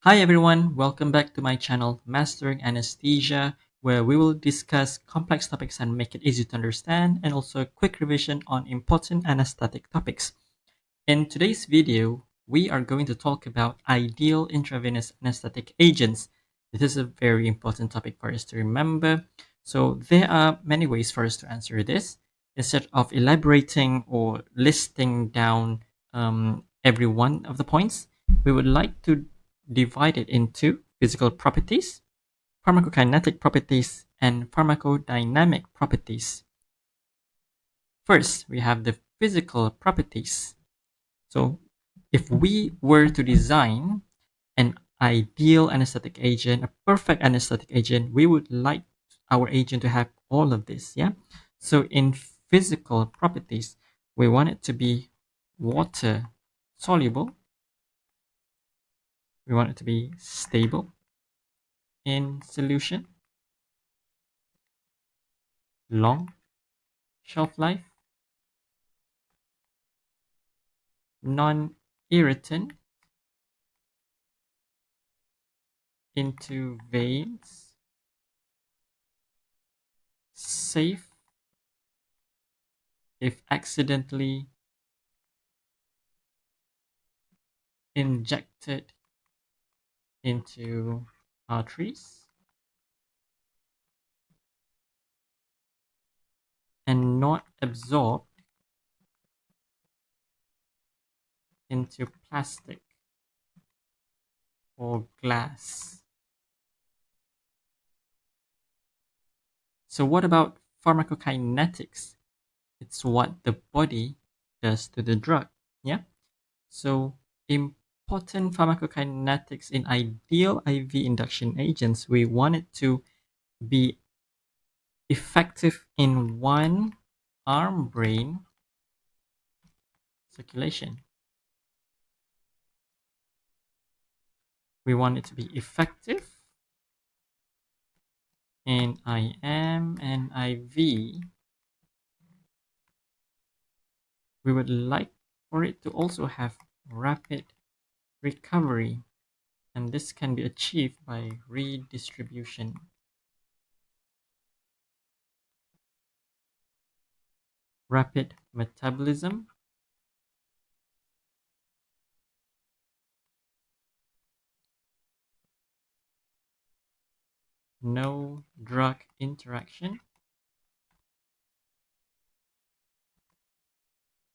Hi everyone, welcome back to my channel Mastering Anesthesia, where we will discuss complex topics and make it easy to understand, and also a quick revision on important anesthetic topics. In today's video, we are going to talk about ideal intravenous anesthetic agents. This is a very important topic for us to remember. So there are many ways for us to answer this. Instead of elaborating or listing down every one of the points, we would like to divide it into physical properties, pharmacokinetic properties, and pharmacodynamic properties. First, we have the physical properties. So if we were to design an ideal anesthetic agent, a perfect anesthetic agent, we would like our agent to have all of this. Yeah. So in physical properties, we want it to be water soluble. We want it to be stable in solution, long shelf life, non-irritant into veins, safe if accidentally injected into arteries, and not absorbed into plastic or glass. So what about pharmacokinetics? It's what the body does to the drug. Yeah. So important pharmacokinetics in ideal IV induction agents, we want it to be effective in one arm brain circulation. We want it to be effective in IM and IV. We would like for it to also have rapid recovery, and this can be achieved by redistribution. Rapid metabolism, no drug interaction,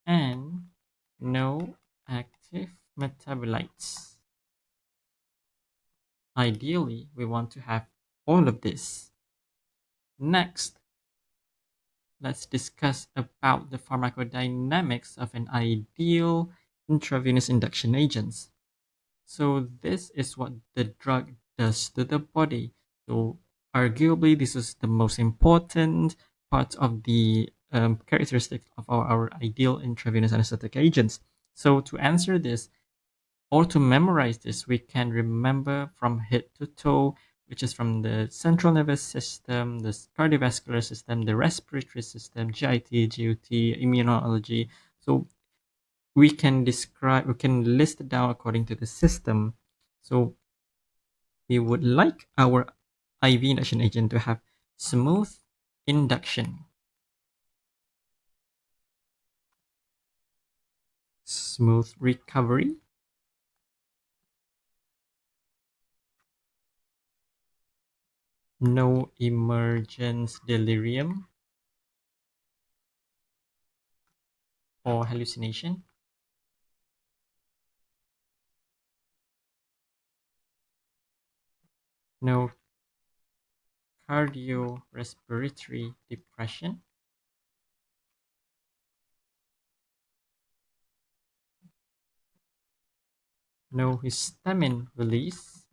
and no active metabolites. Ideally, we want to have all of this. Next, let's discuss about the pharmacodynamics of an ideal intravenous induction agent. So this is what the drug does to the body. So arguably, this is the most important part of the characteristics of our ideal intravenous anesthetic agents. So to answer this, or to memorize this, we can remember from head to toe, which is from the central nervous system, the cardiovascular system, the respiratory system, GIT, GUT, immunology. So we can list it down according to the system. So we would like our IV induction agent to have smooth induction, smooth recovery, no emergence delirium or hallucination, no cardiorespiratory depression, no histamine release,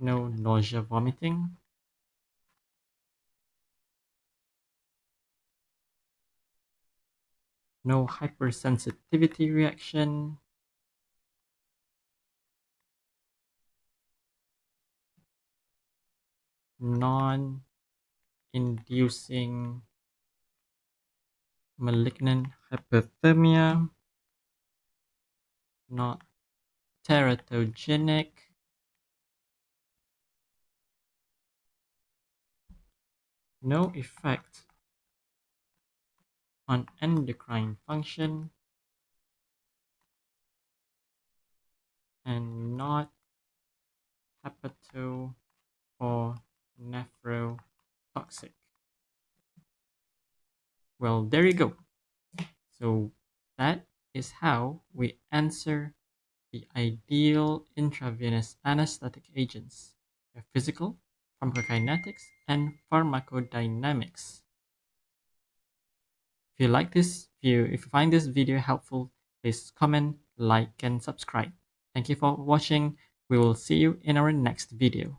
no nausea vomiting, no hypersensitivity reaction, non-inducing malignant hyperthermia, not teratogenic, no effect on endocrine function, and not hepato or nephrotoxic. Well, there you go. So that is how we answer the ideal intravenous anesthetic agents, their physical, pharmacokinetics, and pharmacodynamics. If you find this video helpful, please comment, like, and subscribe. Thank you for watching. We will see you in our next video.